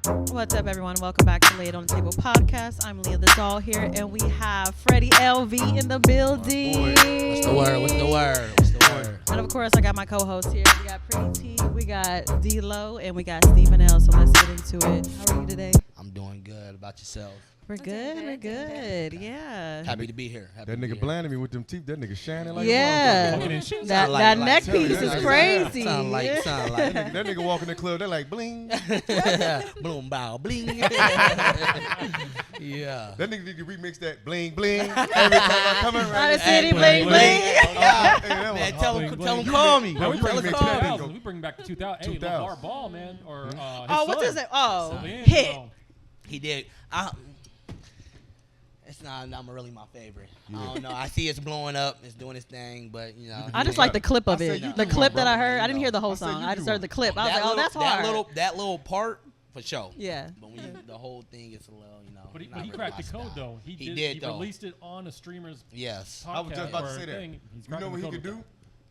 What's up, everyone? Welcome back to Lay It on the Table podcast. I'm Leah the Doll here, and we have Freddie LV in the building. What's the word? What's the word? What's the word? And of course, I got my co-host here. We got Pretty T, we got D-Lo, and we got Stephen L. So let's get into it. How are you today? I'm doing good. About yourself? We're good. We're good. Yeah. Happy to be here. That nigga blinded me with them teeth. That nigga shining like yeah. That neck piece is crazy. Sound like. that nigga walk in the club. They're like bling. Boom, bow, bling. Yeah. That nigga need to remix that bling bling every time I come around. Out of city bling bling. Man, tell him call me. No, we bring back the 2000. Hey, 2000. LeVar Ball, man. Or what's his name? Oh, Saltmine, hit. He did. It's not really my favorite. I don't know. I see it's blowing up. It's doing its thing, but you know. I just like the clip of it. The clip that I heard. I didn't hear the whole I said song. you I just do heard the clip. I was like, oh, that's that hard. That little part for sure. Yeah. But when the whole thing is a little, you know. But he not really cracked my the code, style. though. He did though. Released it on a streamer's Yes. podcast. I was just about to say that. Thing. You know what he could do?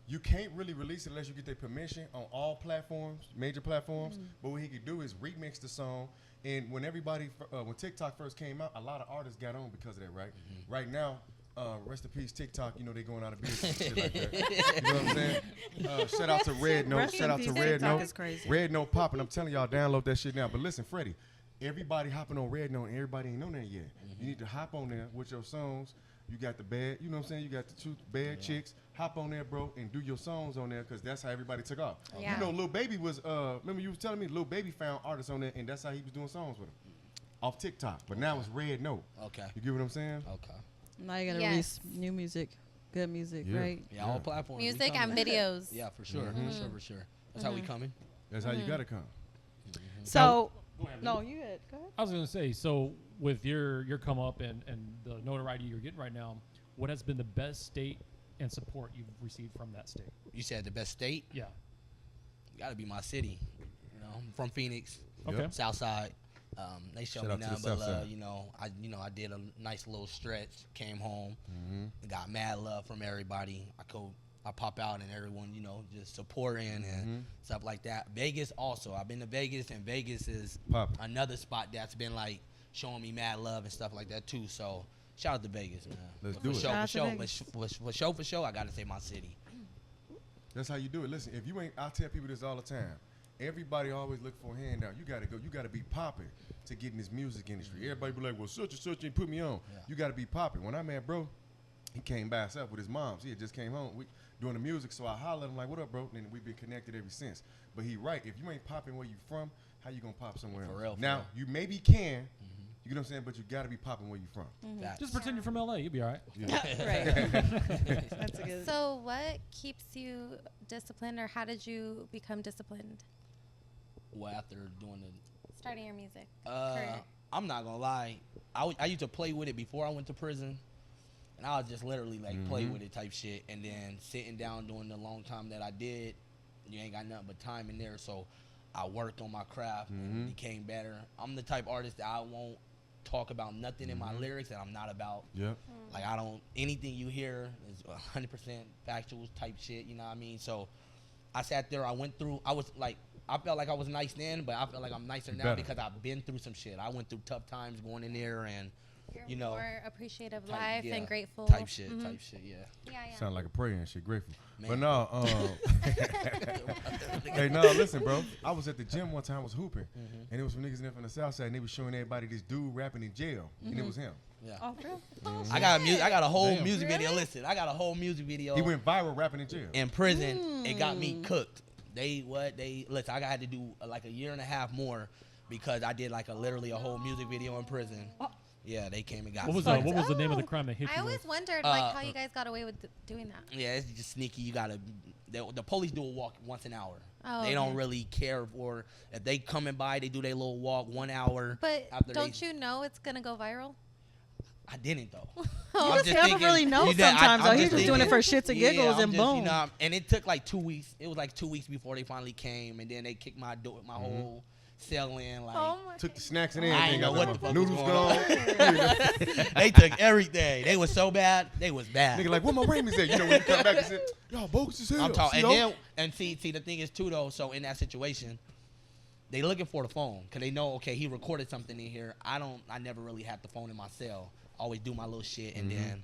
You can't really release it unless you get their permission on all platforms, major platforms. But what he could do is remix the song. And when when TikTok first came out, a lot of artists got on because of that, right? Right now, rest in peace, TikTok. You know they going out of business and shit like that. You know what I'm saying? Shout out to Red Note. Rest Shout in out to peace, Red TikTok Note. is crazy. Red Note popping. I'm telling y'all, download that shit now. But listen, Freddie, everybody hopping on Red Note and everybody ain't on there yet. You need to hop on there with your songs. You got the bad, you know what I'm saying? You got the two bad chicks. Hop on there, bro, and do your songs on there because that's how everybody took off. Yeah. You know, Lil Baby was, remember you was telling me Lil Baby found artists on there and that's how he was doing songs with them. Off TikTok. But now it's Red Note. Okay. You get what I'm saying? Okay. Now you gotta release new music, good music, right? Yeah, all platforms. Music and videos. Yeah, for sure. For sure. That's how we coming. That's how you got to come. So, Go ahead, no, Lee. you good. Go ahead. I was going to say, so with your come up and the notoriety you're getting right now, what has been the best state and support you've received from that state? You said the best state? Yeah. Got to be my city. You know, I'm from Phoenix, Okay. South Side. They showed Shout me out to nothing the but South love. Side. I did a nice little stretch. Came home, got mad love from everybody. I pop out and everyone, just supporting and stuff like that. Vegas also. I've been to Vegas, and Vegas is Poppin'. another spot that's been like showing me mad love and stuff like that too. So shout out to Vegas, man. Let's do it. For Shout out to sure, Vegas. for sure. I gotta say my city. That's how you do it. Listen, if you ain't, I tell people this all the time. Everybody always look for a handout. You gotta go. You gotta be popping to get in this music industry. Everybody be like, "Well, such and such ain't put me on." Yeah. You gotta be popping. When I met bro, he came by himself with his mom. He had just came home. We doing the music, so I hollered at him like, "What up, bro?" And we've been connected ever since. But he right. If you ain't popping where you from, how you gonna pop somewhere else? For real. Now you maybe can. You know what I'm saying? But you gotta be popping where you from. Facts. Just pretend you're from LA. You'll be all right. Right. That's a good. So what keeps you disciplined, or how did you become disciplined Well, after doing the starting your music career? I'm not gonna lie. I used to play with it before I went to prison, and I was just literally like play with it type shit. And then sitting down doing the long time that I did, you ain't got nothing but time in there. So I worked on my craft and became better. I'm the type artist that I won't talk about nothing in my lyrics that I'm not about. Yep. Like anything you hear is 100% factual type shit. You know what I mean? So I sat there. I went through. I felt like I was nice then, but I feel like I'm nicer now because I've been through some shit. I went through tough times going in there, and You're more appreciative of type- life yeah, and grateful. type shit, yeah. Yeah. Sound like a prayer and shit. Grateful. Man. But no, hey, no, listen, bro. I was at the gym one time. I was hooping, and it was some niggas in there from the South Side, and they was showing everybody this dude rapping in jail, and it was him. Yeah. Oh, real? I got a whole Damn. music video. Listen, I got a whole music video. He went viral rapping in jail. in prison. It got me cooked. Listen, I had to do like a year and a half more because I did like literally a whole music video in prison. Yeah, they came and got What me. was the name of the crime that hit I you? always wondered how you guys got away with doing that. Yeah, it's just sneaky. The police do a walk once an hour. Oh, They don't okay. really care for if they coming by. They do their little walk 1 hour. But after don't you know it's gonna go viral? I didn't though. He I'm just just never thinking- really know you know, sometimes, though. I'm He's just doing it for thinking- shits and giggles I'm and just, boom. and it took like 2 weeks. It was like 2 weeks before they finally came, and then they kicked my whole cell in. Like Oh my Took the snacks and I everything. ain't know out what there. the fuck Noodles was gone. they took everything. They was so bad. They was bad. Nigga like, where my Raymond's at? You know, when you come back and say, y'all bogus as hell. I'm talking, CO? and see, the thing is too though. So in that situation, they looking for the phone because they know, okay, he recorded something in here. I never really had the phone in my cell. I always do my little shit, and then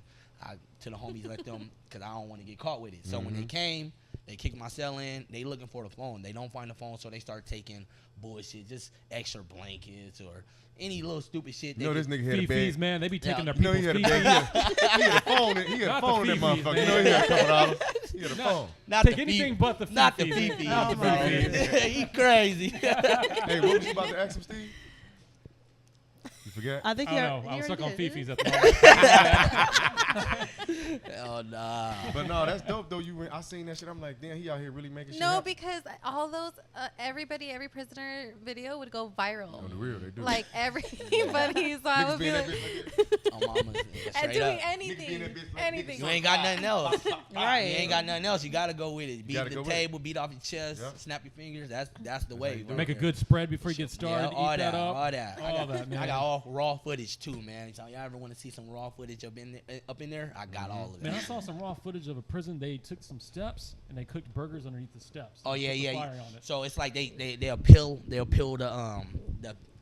to the homies let them, because I don't want to get caught with it. So when they came, they kicked my cell in. They looking for the phone. They don't find the phone, so they start taking bullshit, just extra blankets or any little stupid shit. You know this nigga had a bag. Fifis, man, they be taking their You know people's he had a bag. He had a phone. He had a Not the phone in that Fifis, motherfucker. man. You know he had a couple dollars. He had a phone. Not Take the anything Fifis. but the Not the Fifis. Fifis. Not the bro. Fifis. He crazy. Hey, what was you about to ask him, Steve? You forgot? I think I you don't know. I was stuck on did. Fifis at the moment. Hell nah. But no, that's dope though. I seen that shit. I'm like, damn, he out here really making shit No, happen. because all those, every prisoner video would go viral. On the real, they do. Like everybody, so I Niggas would be be in that like, bitch like this. Oh, mama's and straight doing up. Niggas be in anything, that bitch like anything. You ain't got nothing else. Right. You ain't got nothing else. You gotta go with it. Beat gotta the go with table, beat off your chest, Yep. snap your fingers. That's the way. how you Make a good spread before you get started. Yeah, all Eat that up. all that. All that, man. I got all raw footage too, man. So y'all ever want to see some raw footage up in there? I got all of Man, I it. saw some raw footage of a prison. They took some steps and they cooked burgers underneath the steps. Oh They yeah, put the yeah. fire on it. So it's like they'll peel the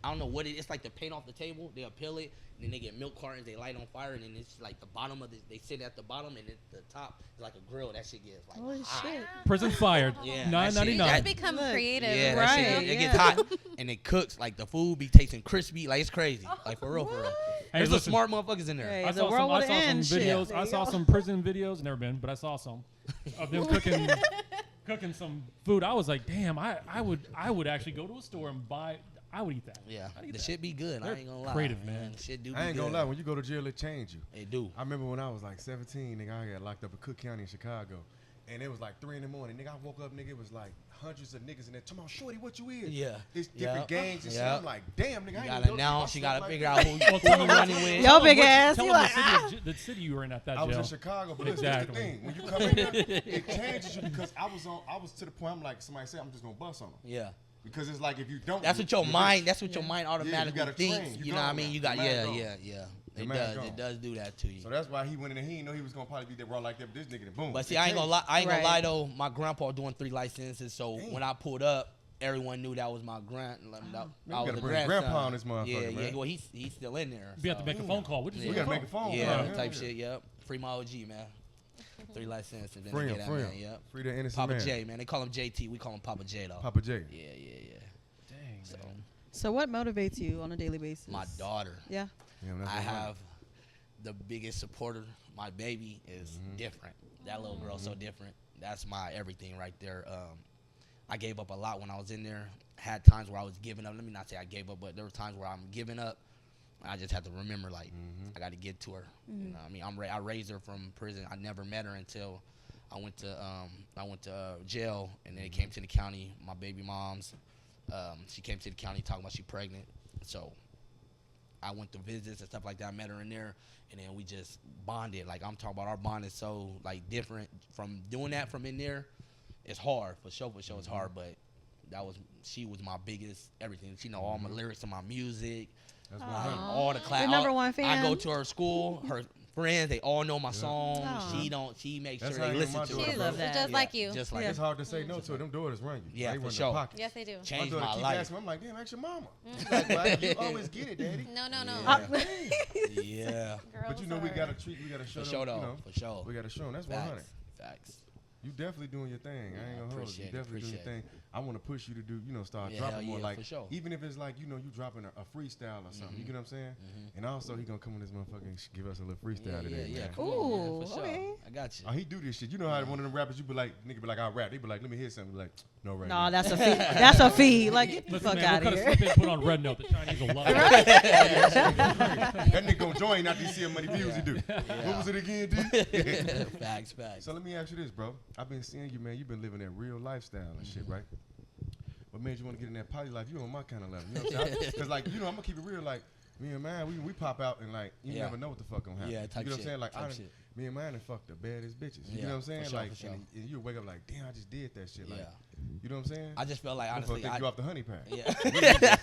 I don't know what it's like the paint off the table. They'll peel it, and then they get milk cartons. They light on fire, and then it's like the bottom of they sit at the bottom, and the top is like a grill. That shit gets like Holy hot. shit. Prison fired. Yeah, $9.99. You that- just become Look. creative. Yeah, Right, that shit, it gets yeah. hot, and it cooks like the food be tasting crispy, like it's crazy, like for real, for real. Hey, There's some listen. smart motherfuckers in there. Hey, I the saw world some, I would saw some end. Shit. videos. There I you saw go. some prison videos. Never been, but I saw some of them cooking some food. I was like, damn, I would actually go to a store and buy. I would eat that. Yeah, I'd eat the that. shit be good. They're I ain't gonna lie. creative, man. The shit do be I ain't gonna good. lie. When you go to jail, it change you. It do. I remember when I was like 17, nigga, I got locked up in Cook County in Chicago. And it was like 3 in the morning. Nigga, I woke up, nigga, it was like hundreds of niggas in there. Come on, shorty, what you is? Yeah. It's different Yeah. gangs and shit. Yeah. I'm like, damn, nigga, You I ain't gotta even announce. You gotta like figure that. out who you running with. Yo, big Tell ass. them You the like, city, the city you were in at that I was jail. in Chicago, but Exactly. this is the thing. When you come in there, it changes you because I was to the point, I'm like, somebody said I'm just gonna bust on them. Yeah. Because it's like if you don't, That's what your you're mind. rich. That's what your mind automatically gotta thinks. train. You You know what I gone mean? now. You got Your mind yeah. gone. It Your mind does. gone. It does do that to you. So that's why he went in there. He didn't know he was gonna probably be there raw like that. But this nigga, boom. But see, It I ain't gonna changed. lie. I ain't gonna lie Right. though. My grandpa doing 3 licenses. So Damn. when I pulled up, everyone knew that was my Man, I we was gotta the bring grandson. grandpa on this motherfucker, Yeah, yeah. man. Well, he's still in there. You have to so- make a phone call. What We you gotta make a phone Yeah, call. type Yeah. shit. Yep. Free my OG, man. 3 licenses. And then Free get him, that free man. him. Yep. Free the innocent Papa man. J, man. They call him JT. We call him Papa J though. Papa J. Yeah. Dang, So man. So what motivates you on a daily basis? my daughter. Yeah. Damn, that's I what have the biggest supporter. My baby is different. That little girl's so different. That's my everything right there. I gave up a lot when I was in there. Had times where I was giving up. Let me not say I gave up, but there were times where I'm giving up. I just had to remember, like, I got to get to her. You know what I mean? I raised her from prison. I never met her until I went to jail, and then it came to the county. My baby mom's, she came to the county talking about she pregnant. So I went to visits and stuff like that. I met her in there, and then we just bonded. Like, I'm talking about our bond is so, like, different. From doing that from in there, it's hard. For sure, it's hard. But she was my biggest everything. She know all my lyrics to my music. That's Aw. what happened. All the class. Your number one I go fan? to her school. Her friends, they all know my songs. Aw. She makes That's sure how they I am with listen my to daughter, it. She's love that. just like you. Just like Yeah. It's hard to say no to her. Them daughters run you. Yeah, They for run the sure. pocket. Yes, they do. My changed daughter my keep life. asking me, I'm like, damn, ask your mama. She's like, well, you always get it, daddy. No, no, no. Yeah. Yeah. But you know, we gotta show For them, sure you though. know, For sure. we gotta show them. That's 100. Facts. You definitely doing your thing. I ain't gonna hold you. Appreciate it, Definitely doing your appreciate thing. I want to push you to do, start Yeah, dropping hell more. yeah, Like, for sure. even if it's like, you dropping a freestyle or something. You get what I'm saying? And also, he gonna come on this motherfucker and give us a little freestyle today, Yeah. man. Come on, man, Ooh, for sure. okay. I got you. Oh, he do this shit. You know how one of them rappers, you be like, nigga be like, I rap. They be like, let me hear something. Be like, no right No, now. that's a fee. That's a fee. Like, get the Listen, fuck man, out we'll of cut a here. snippet and put on Red Note. The Chinese will love it. That nigga gonna join after he see how many views he do. What was it again, D? Facts. So let me ask you this, bro. I've been seeing you, man. You've been living that real lifestyle and shit, right? What made you want to get in that poly life? You on my kind of level. You know what I'm saying? Because, like, I'm going to keep it real. Like, me and mine, we pop out and, like, you Yeah. never know what the fuck gonna happen. Yeah, type you know what I'm shit, saying? Like, type shit. me and mine done fucked the baddest bitches. You Yeah, know what I'm for saying? sure, Like, for sure. and you wake up like, damn, I just did that shit. Like, Yeah. you know what I'm saying? I just felt like, Motherfucker honestly, take you off the honey pack. Yeah.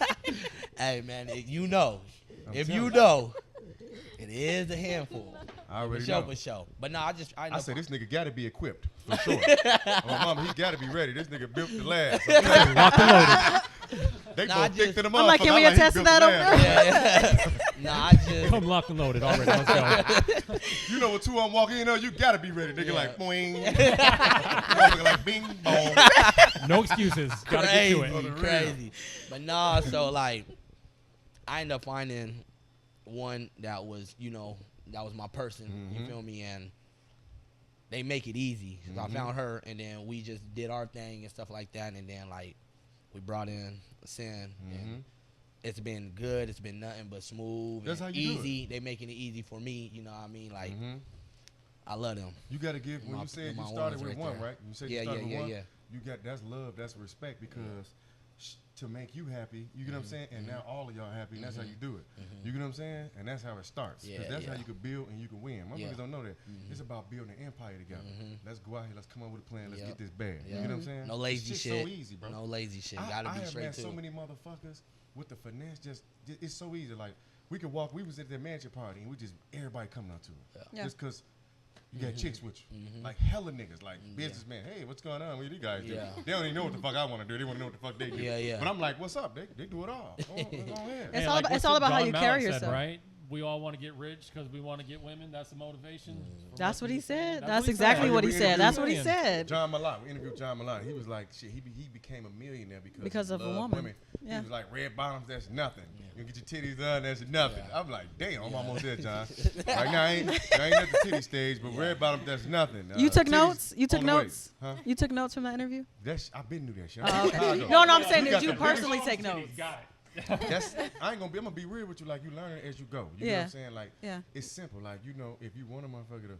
Hey, man, you know. I'm If telling you know, it is a handful. I already For know. sure. But no, I know. I said, this nigga got to be equipped, for sure. Oh, mama, he got to be ready. This nigga built the last. Okay? Locked and loaded. They Nah, I both thick just- to the I'm like, motherfucker. can we he attest to built that the over lab. there? Nah, I just Come locked and loaded already. Let's go. You know what two of them walk in, you gotta be ready. Nigga Yeah. like boing. Motherfucker like bing bong. No excuses. Gotta get to crazy, it. crazy. But nah, so like, I ended up finding one that was, that was my person. You feel me? And they make it easy. 'Cause I found her, and then we just did our thing and stuff like that. And then like, we brought in Sin. And it's been good. It's been nothing but smooth. That's and how you do easy. They making it easy for me. You know what I mean? Like, I love them. You gotta give when My- you said my you started ones with right one, there. right? You said Yeah, you started yeah, with yeah, one. yeah. You got that's love, that's respect because to make you happy, you get what I'm saying, and now all of y'all happy, and that's how you do it. You get what I'm saying, and that's how it starts. Because Yeah, that's how yeah. you can build and you can win. Motherfuckers Yeah. don't know that. It's about building an empire together. Let's go out here, let's come up with a plan, let's Yep. get this bag. You Yeah. get what I'm saying? No lazy It's shit. just so easy, bro. No lazy shit. I Gotta be have straight met to so it. many motherfuckers with the finesse. Just it's so easy. Like we could walk. We was at their mansion party and we just everybody coming up to it. Yeah. Just cause you got chicks with you, like hella niggas, like businessmen. Hey, what's going on? What do you guys do? Yeah. They don't even know what the fuck I want to do. They want to know what the fuck they do. Yeah, yeah. But I'm like, what's up? They do it all. Go ahead. It's Hey, all like about- what it's all about how John you Mallett carry said, yourself. right? We all want to get rich because we want to get women. That's the motivation. from That's what he said. That's That's what he exactly said. what he We said. That's what he interviewed said. John Malott. We interviewed John Malott. He was like, shit. He became a millionaire Because he of a loved woman. Women. Yeah. He was like, red bottoms, that's nothing. You get your titties done, that's nothing. I'm like, damn, I'm almost there, John. Like, now I ain't at the titty stage, but red bottom, that's nothing. You took Titties notes? You took on the way. notes? Huh? You took notes from that interview? I've been knew that shit. Oh, okay. Chicago. No, I'm saying, You did got you the personally Big take titties, notes? Got it. I'm gonna be real with you. Like you learn it as you go. You know what Yeah. I'm saying? Like Yeah. it's simple. Like if you want a motherfucker to,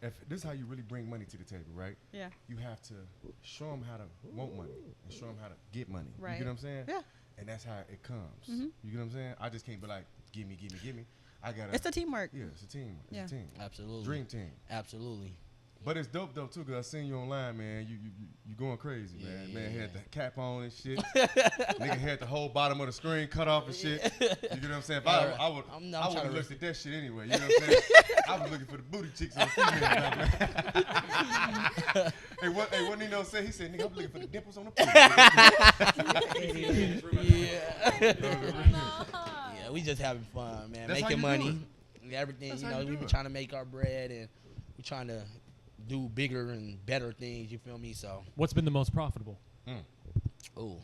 if this is how you really bring money to the table, right? Yeah. You have to show them how to want money and show them how to get money. Right. You get what I'm saying? Yeah. And that's how it comes. You get what I'm saying? I just can't be like, give me. I gotta. It's the teamwork. Yeah, it's a team. It's Yeah. a team. Absolutely. Dream team. Absolutely. But it's dope though too, cause I seen you online, man. You going crazy, man. Yeah, Man yeah, had the cap on and shit. Nigga had the whole bottom of the screen cut off and shit. You get what I'm saying? If I would I'm I trying would have to looked at that shit anyway. You know what I'm saying? I was looking for the booty chicks on female. Hey, what Nino say? He said, nigga, I'm looking for the dimples on the booty. Yeah, we just having fun, man. That's how Making you do money. Everything, That's you how know, you we do been it. trying to make our bread and we trying to do bigger and better things, you feel me? So, What's been the most profitable? ooh.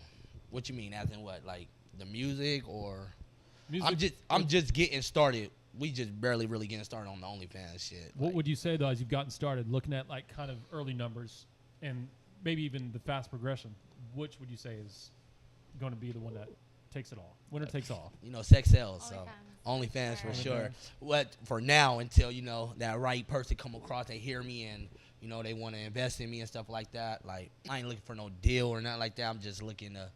What you mean? As in what? Like the music or Music, I'm just getting started. We just barely really getting started on the OnlyFans shit. What Like, would you say though, as you've gotten started, looking at like kind of early numbers and maybe even the fast progression? Which would you say is going to be the one that takes it all? Winner takes all. sex sells, so OnlyFans. OnlyFans for Right. sure. What for now until that right person come across, they hear me and they want to invest in me and stuff like that. Like I ain't looking for no deal or nothing like that. I'm just looking to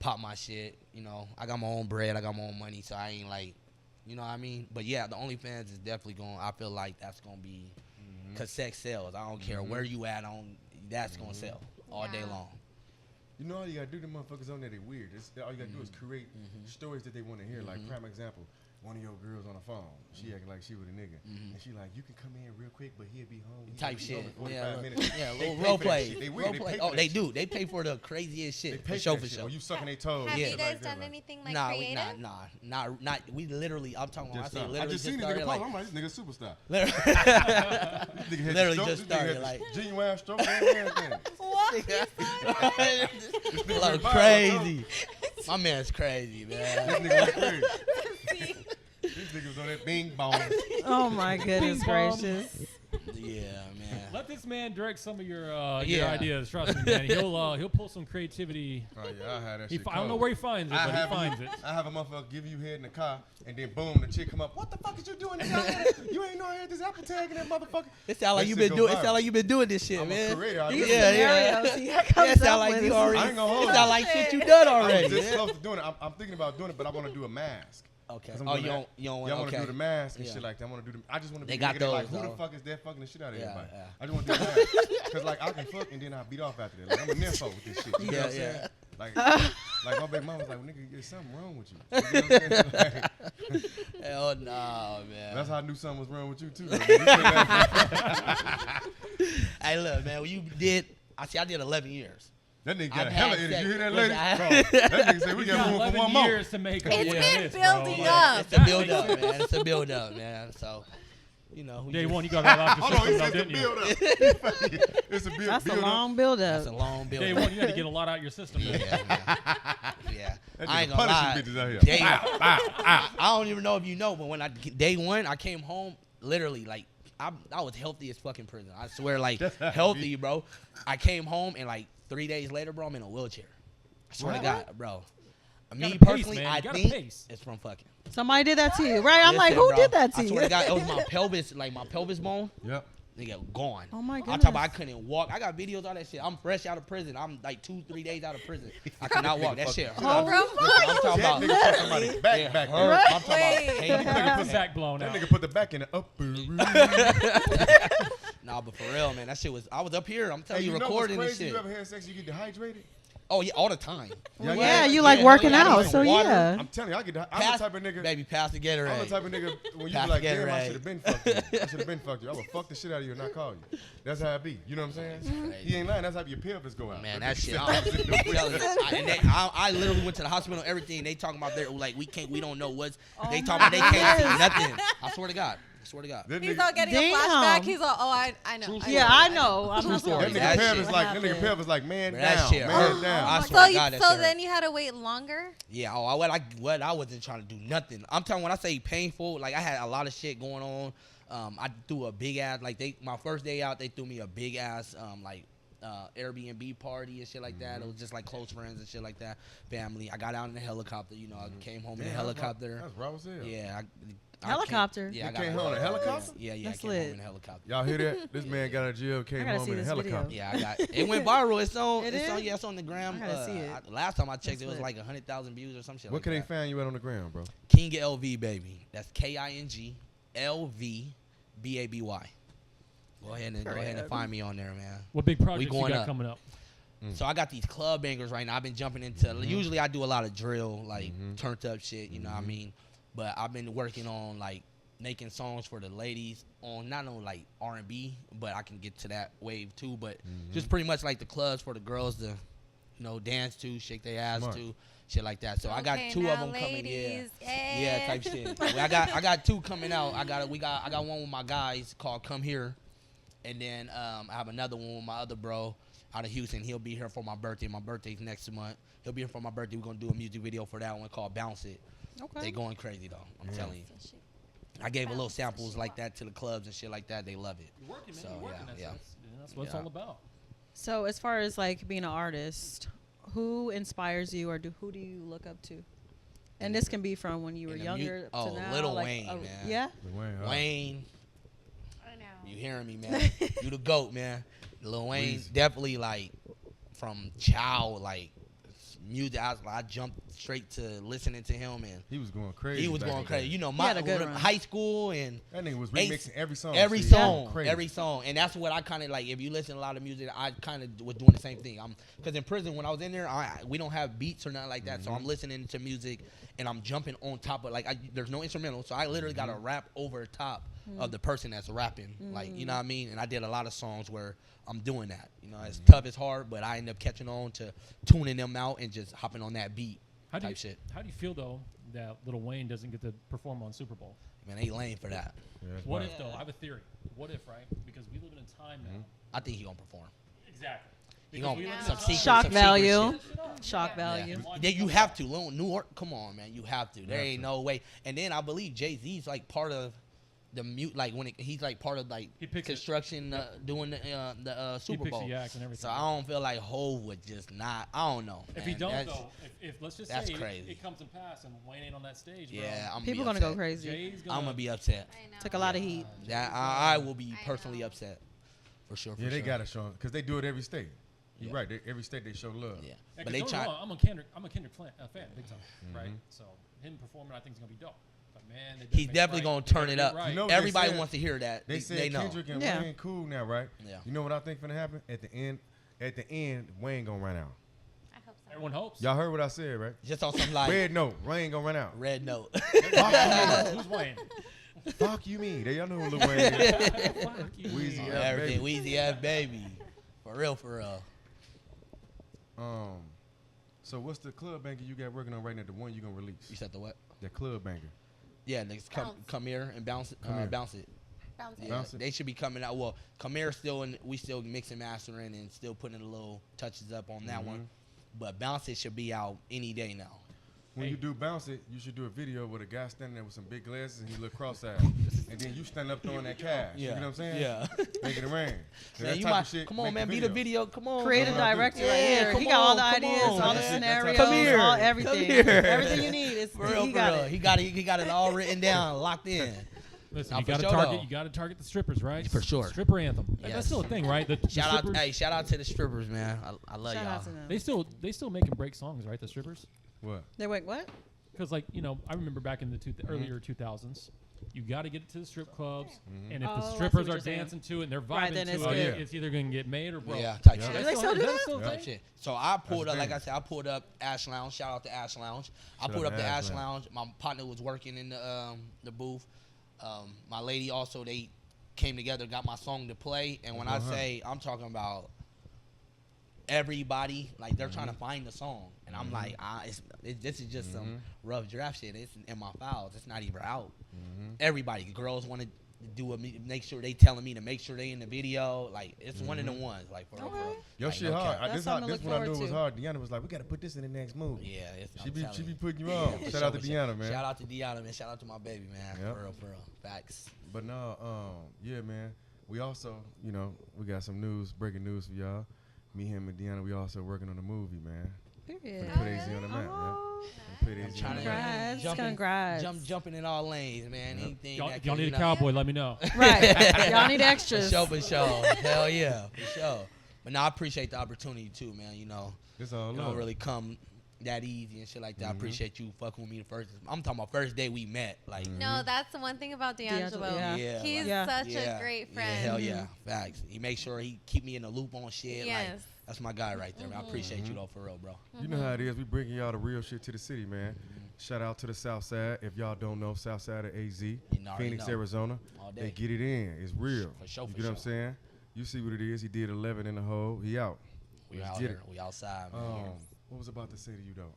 pop my shit. I got my own bread, I got my own money, so I ain't like, you know what I mean. But yeah, the OnlyFans is definitely going. I feel like that's gonna be because sex sells. I don't care where you at on. That's gonna sell all day Yeah. long. You know all you gotta do, the motherfuckers on there, they weird. All you gotta do is create stories that they want to hear. Like prime example, one of your girls on the phone, she acting like she was a nigga, and she like, you can come in real quick, but he'll be home. He'll Type be shit. home in 45 Yeah, minutes. yeah, They little pay role for that play. shit. They weird. Role They play. pay Oh, for they that do. They pay for the craziest They shit. pay For sure, that for shit. sure. Or you sucking their toes. Have Yeah. you guys Like that, done like- anything like Nah, creative? not. We literally. I'm talking. When I Just say started. literally I just seen this started nigga like. post. I'm like, this nigga superstar. Literally, This nigga had Literally the just stroke, this nigga had started, the like- genuine stroke and everything. Look went viral, crazy. My man's crazy, This man. nigga went crazy. This nigga was on that bing bong. Oh my goodness Bing bong. gracious. Yeah, man. Let this man direct some of your Yeah. ideas. Trust me, man. He'll pull some creativity. Oh yeah, I had that He shit. I don't know cold. where he finds it, but he finds it. I have a motherfucker give you head in the car, and then boom, the chick come up. What the fuck is you doing? You ain't know I had this Apple tag in that motherfucker. It sound like That you shit been go doing. It viral. sound like you been doing this shit, I'm a man. creator. I These really- scenarios he Yeah, comes it sound up like with you is- already. I ain't gonna hold It you. sound like shit you done I was already. this man. close to doing it. I'm thinking about doing it, but I want to do a mask. Okay. 'Cause I'm Oh, doing you that. don't. You don't Yeah, I want. want to Okay. do the mask and Yeah. shit like that. I want to do the. I just want to They be got looking at like, those, who the though. fuck is that fucking the shit out of Yeah, everybody? yeah. I just want to do that. Cause like I can fuck and then I beat off after that. Like I'm a nympho with this shit. You know what I'm Yeah, saying? Like my baby mama was like, well, nigga, there's something wrong with you. You know what I'm saying? Like, Hell no, man. that's how I knew something was wrong with you too. Though. You said that. Hey, look, man. When you did, I did 11 years. That nigga got I've a hella had energy. You hear that, sex- lady? listen, That nigga said we We got got room for 11 one more. years to make. It's all been this, building bro. up. It's a build up, man. It's a build up, man. So, you know, we Day just- one, you got right off your Hold on, he system, said now, it's a didn't you? build up. It's a build That's a build long up. build That's a up. long build Day up. one, you had to get a lot out of your system. man. Yeah, man. Yeah. That I ain't nigga gonna lie. punishing bitches out here. Day, I don't even know if you know, but when day one, I came home literally like I was healthy as fucking prison. I swear, like That's how it healthy, be. bro. I came home and like 3 days later, bro, I'm in a wheelchair. I swear to God, bro. Me gotta pace, personally, man. I You gotta think pace. it's from fucking. Somebody did that to you, right? I'm like, Listen, who bro, did that to I you? swear to God, it was my pelvis, like my pelvis bone. Yep. Nigga, gone. Oh my I'm talking goodness. about I couldn't walk. I got videos of that shit. I'm fresh out of prison. I'm like 2-3 days out of prison. I could not walk. That shit hurt. Oh, I'm talking That about nigga put somebody's back it back hurt. there. I'm talking about pain. That nigga Put put back blown that out. nigga put the back in the upper. Nah, but for real, man, that shit was. I was up here. I'm telling Hey, you, you know what's recording this crazy? shit. You ever had sex and you get dehydrated? Oh yeah, all the time. Well, Yeah, yeah, yeah, you yeah, like yeah, working yeah, out, yeah. so Water. yeah. I'm telling you, I'm the type of nigga. Baby, pass the I'm Gatorade. the type of nigga when you Pass be like, the damn, I Gatorade. should have been fucked you. I should have been fucked you. I would fuck the shit out of you and not call you. That's how it be. You know what I'm saying? He ain't lying. That's how your pelvis go out. Man, But that nigga shit. said, I'm telling you, "Opposite." I literally went to the hospital. Everything they talking about, they're like, we don't know what's. They talking about they can't see nothing. I swear to God. I swear to God. That He's nigga- all getting a Damn. flashback. He's all, oh, I know. True I Yeah, know, I know. I'm True not story. That sorry. nigga That pelvis shit like that nigga happened. pelvis like man Bro, that down, shit man hurt. down. I So, swear to God, that so shit then hurt. you had to wait longer? Yeah, what I wasn't trying to do nothing. I'm telling when I say painful, like I had a lot of shit going on. I threw a big ass my first day out, they threw me a big ass Airbnb party and shit like that. It was just like close friends and shit like that, family. I got out in a helicopter, you know. I came home in a Damn, helicopter. That's raw as hell. Yeah, I Helicopter? Yeah, I You got came home in a helicopter? Yeah, I That's came lit. home in a helicopter. Y'all hear that? This man got out of jail, came gotta home see in a this video. helicopter. Yeah, I got it. Went viral. It's on. It It's on. is? Yeah, it's on the gram. I gotta see it. Last time I checked, That's it was lit. like 100,000 views or some shit. What like can they that. find you at on the ground, bro? King LV baby. That's KING LVBABY. Go ahead and find me on there, man. What big projects you going got up. coming up? So I got these club bangers right now. I've been jumping into. Usually I do a lot of drill, like turned up shit. You know what I mean? But I've been working on like making songs for the ladies on not only like R&B, but I can get to that wave too. But just pretty much like the clubs for the girls to, dance to, shake their ass Smart. to, shit like that. So I got Okay, 2 now of them coming. Yeah. ladies, Yeah, type shit. Well, I got 2 coming out. I got one with my guys called Come Here, and then I have another one with my other bro out of Houston. He'll be here for my birthday. My birthday's next month. He'll be here for my birthday. We're gonna do a music video for that one called Bounce It. Okay. They going crazy though. I'm telling you. I gave a little samples like that to the clubs and shit like that. They love it. You're working, man. So, You're working. yeah. That's what it's Yeah. all about. So as far as like being an artist, who inspires you, or who do you look up to? And this can be from when you were In the younger mu- to oh, now. Lil like, Wayne, man. Yeah. Wayne, I know. you hearing me, man? You the GOAT, man. Lil Wayne, definitely like from child, like music. I jumped straight to listening to him, and He was going crazy. he was back going in the crazy. day. You know, He my had a good run. high school and That nigga was Ace- remixing every song. every so he was going song, crazy. every song, and that's what I kind of like. If you listen to a lot of music, I kind of was doing the same thing. Because in prison when I was in there, we don't have beats or nothing like that, so I'm listening to music and I'm jumping on top of there's no instrumental, so I literally got to rap over top of the person that's rapping, like you know what I mean. And I did a lot of songs where I'm doing that. You know, it's tough, it's hard, but I end up catching on to tuning them out and just hopping on that beat. How do type you shit. How do you feel though that Lil Wayne doesn't get to perform on Super Bowl? Man, they lame for that. Yeah, that's What right. if though? I have a theory. What if, right? Because we live in a time now. I think he gonna perform. Exactly. He Because gonna we live in a some time- secret, Shock some secret value. shit. Shock Yeah. value. Then you have to. New York, come on, man. You have to. There have ain't to. no way. And then I believe Jay-Z's like part of the mute, like he's like part of like He picks it. construction, doing the He Super picks Bowl. the acts and everything. So I don't feel like Hov would just not. I don't know. If man. he don't That's- though, if let's just that's say crazy. it comes to pass and Wayne ain't on that stage, bro. yeah, I'm People be gonna go upset. crazy. Jay's gonna, I'm gonna be upset. I know. Took a lot of heat. That I will be I personally know. upset, for sure. For Yeah, they sure. got to show because they do it every state. You're Yeah. right. Every state they show love. Yeah, Yeah, but 'cause they don't get try. me wrong, I'm a Kendrick fan, big time, right? So him performing, I think is gonna be dope. But man, they better He's make it definitely right. gonna They turn better it get up. right. You know what they Everybody said? wants to hear that. They said know. Kendrick and Yeah. Wayne cool now, right? Yeah. You know what I think finna happen at the end? At the end, Wayne gonna run out. I hope so. Everyone hopes. Y'all heard what I said, right? Just on some like Red note, Wayne gonna run out. red note. Who's Wayne? Fuck you mean? Y'all know who Lil Wayne is. Fuck you. Weezy. On Yeah, everything, baby. Weezy F baby. For real, for real. So what's the club banger you got working on right now? The one you gonna release? You said the what? The club banger. Yeah, next come here and bounce it. Come here. Bounce it. Bounce it. Yeah, Bounce it. they should be coming out. Well, come here still, and we still mixing, mastering, and still putting a little touches up on that one. But bounce it should be out any day now. When Hey. you do bounce it, you should do a video with a guy standing there with some big glasses and he look cross-eyed, and then you stand up throwing that cash. You know what I'm saying? Yeah. Making it rain. So Man, that you type might, of shit, come on, make man, be the video. Come on. Creative Come on, director dude. right Yeah, here. come He got all the on, come ideas, on, all the man. That's scenarios, Come here. all Come everything. here. Everything you need is For real, he for got real. it. He got it all written down, locked in. Listen, Nah, you for got to sure, target. though. You got to target the strippers, right? For sure. Stripper anthem. Yes. That's still a thing, right? The strippers, Shout out to the strippers, man. I love Shout y'all. out to them. They still make and break songs, right? The strippers. What? They wait, what? Because, like, you know, I remember back in the earlier 2000s, you got to get it to the strip clubs, and if Oh, I the see strippers what are you're saying. dancing to it and they're vibing Right, then to it's it, good. it's either going to get made or broke. Yeah, type Yeah. shit. Do they still do Is that? still a Type thing? shit. So I pulled That's up, the like thing. I said, I pulled up Ash Lounge. Shout out to Ash Lounge. I Shout pulled out up to the Ash Ash Lounge. Lounge. My partner was working in the booth. My lady also, they came together, got my song to play. And when I say, I'm talking about everybody, like they're trying to find the song. And I'm like, this is just some rough draft shit. It's in my files. It's not even out. Everybody, girls want to do make sure they telling me to make sure they in the video. Like it's one of the ones. Like for real, for real. Your Like, shit no hard. cap. That's This something to one look I knew forward was to. hard. Deanna was like, we got to put this in the next movie. Yeah, it's, She I'm be telling you. putting you on. For Shout out to sure. Deanna, man. Shout out to Deanna, man. Shout out to my baby, man. Yep. For real, facts. But no, yeah, man. We also, you know, we got some breaking news for y'all. Me, him, and Deanna, we also working on a movie, man. Period. Put AZ on the map, Oh. yeah. Put AZ on the map. Congrats. Jumping in all lanes, man. Yep. Anything Y'all, that y'all can, need you a know. cowboy, let me know. Right. Y'all need For extras. sure. Hell yeah, for sure. But no, I appreciate the opportunity too, man. You know, It's all it love. don't really come that easy and shit like that. I appreciate you fucking with me the first. I'm talking about first day we met. Like, No, that's the one thing about D'Angelo. D'Angelo, yeah. He's Yeah. such yeah, a great Yeah, friend. hell yeah, facts. He makes sure he keep me in the loop on shit. Like, Yes. that's my guy right there, man. I appreciate you though, for real, bro. You know how it is. We bringing y'all the real shit to the city, man. Shout out to the South Side. If y'all don't know, South Side of AZ, You already Phoenix, know. Arizona. All They day. get it in. It's real. For sure, You for get what I'm sure. saying? You see what it is. He did 11 in the hole. He out. We Let's out get here. We outside, it. man. What was I about to say to you, though?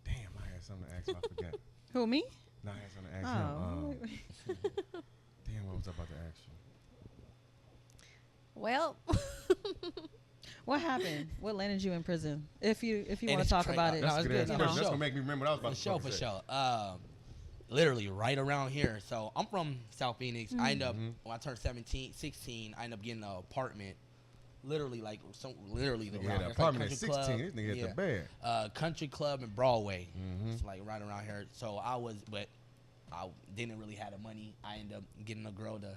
Damn, I had something to ask. I forgot. Who, me? No, I had something to ask him. Oh. Damn, what was I about to ask you? Well, What happened? What landed you in prison? If you want And to it's talk cra- about it. No, That's it's a good good. ass No, question. for That's sure. gonna make me remember what I was about For to sure, fucking for say. sure. Literally right around here. So I'm from South Phoenix. I end up when I turned 16, I end up getting an apartment. Literally like literally Nigga around had here. an It's like apartment at Country 16. Club. This nigga Yeah. hit the bed. Country Club and Broadway. Mhm. It's like right around here. So I didn't really have the money. I ended up getting a girl to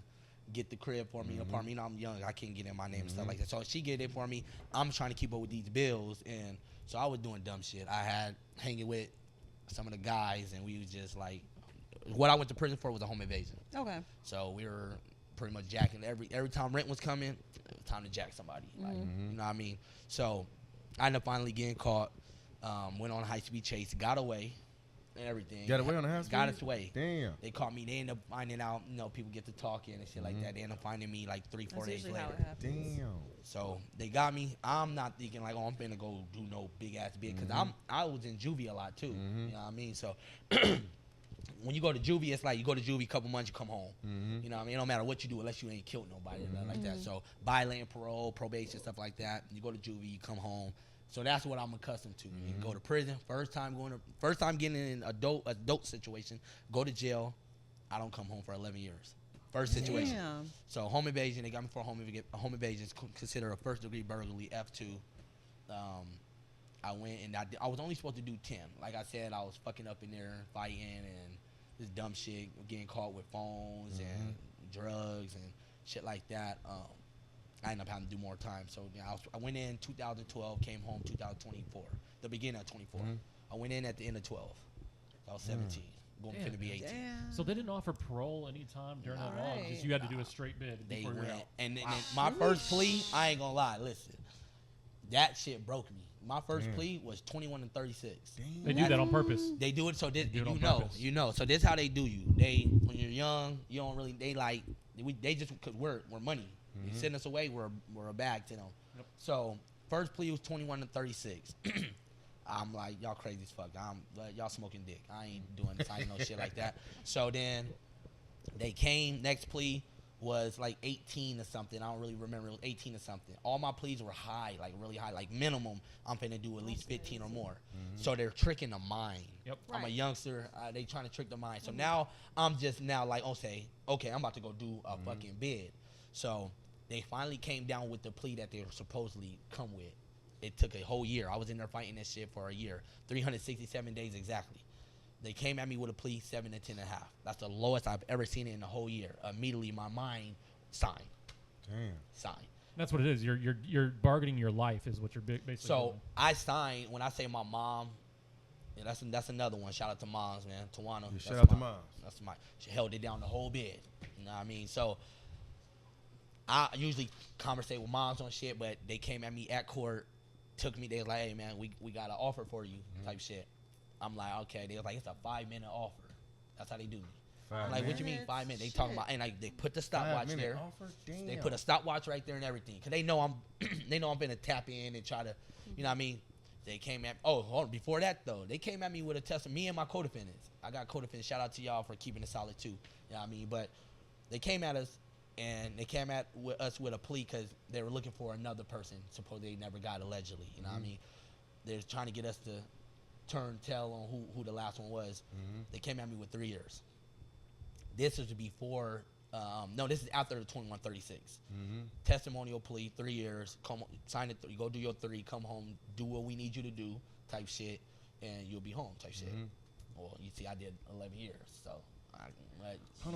get the crib for me, apartment. You know, I'm young. I can't get in my name and stuff like that. So she get it for me. I'm trying to keep up with these bills. And so I was doing dumb shit. I had hanging with some of the guys, and we was just like, what I went to prison for was a home invasion. Okay. So we were pretty much jacking every time rent was coming, it was time to jack somebody. Like, you know what I mean? So I ended up finally getting caught. Went on a high speed chase, got away, and everything. Got away on the high Got speed? its way. Damn. They caught me. They ended up finding out. You know, people get to talking and shit like that. They end up finding me like 3-4 That's days usually later. how it happens. Damn. So they got me. I'm not thinking like, oh, I'm finna go do no big ass bid because I was in juvie a lot too. You know what I mean? So when you go to juvie, it's like you go to juvie a couple months, you come home. You know what I mean? It don't matter what you do unless you ain't killed nobody or nothing like that. So violent parole, probation, stuff like that. You go to juvie, you come home. So that's what I'm accustomed to. You go to prison, first time getting in an adult situation, go to jail. I don't come home for 11 years. First situation. Damn. So home invasion, they got me for a home invasion. Is considered a first degree burglary, F2. I went and I was only supposed to do 10. Like I said, I was fucking up in there, fighting and this dumb shit, getting caught with phones and drugs and shit like that. I ended up having to do more time. So you know, I went in 2012, came home 2024, the beginning of 24. I went in at the end of 12. I was 17, going Damn. to be 18. Damn. So they didn't offer parole anytime during that law. Alright. Just you had to do a straight bid They before went, you're out. and my first plea, I ain't gonna lie, listen, that shit broke me. My first Damn. plea was 21 and 36. They do that on purpose. They do it so this, do it you on know, purpose. you know. So this how they do you. They when you're young, you don't really. They like they just because we're money. They send us away. We're a bag to them. Yep. So first plea was 21 to 36. I'm like, y'all crazy as fuck. Y'all smoking dick. I ain't doing this. I ain't no shit like that. So then they came. Next plea was like 18 or something. I don't really remember. It was 18 or something. All my pleas were high, like really high. Like minimum, I'm finna do at least 15 or more. So they're tricking the mind. Yep. I'm a Right. youngster. They trying to trick the mind. So now I'm just now like, okay, I'm about to go do a fucking bid. So they finally came down with the plea that they were supposedly come with. It took a whole year. I was in there fighting this shit for a year, 367 days exactly. They came at me with a plea 7 to 10 and a half. That's the lowest I've ever seen it in the whole year. Immediately, my mind signed. Signed. That's what it is. You're bargaining your life is what you're basically So doing. I signed. When I say my mom, yeah, that's another one. Shout out to moms, man. Tawana. Yeah, that's shout out to my- moms. That's my. She held it down the whole bid. You know what I mean? So I usually conversate with moms on shit, but they came at me at court, took me. They was like, "Hey, man, we got an offer for you," type shit. I'm like, okay. They was like, "It's a 5-minute offer." That's how they do me. I'm like, what you mean 5 minutes? They talking about, and like they put the stopwatch there. They put a stopwatch right there and everything, cause they know I'm, they know I'm gonna tap in and try to, you know what I mean? They came at, hold on, before that though, they came at me with a test of me and my co-defendants. I got co-defendants. Shout out to y'all for keeping it solid too. You know what I mean? But they came at us, and they came at us with a plea because they were looking for another person. Suppose they never got allegedly. You know what I mean? They're trying to get us to turn tell on who the last one was. They came at me with 3 years. This is before. No, this is after the 2136. Testimonial plea, 3 years. Come sign it. Go do your 3. Come home. Do what we need you to do. Type shit, and you'll be home. Type shit. Well, you see, I did 11 years. So,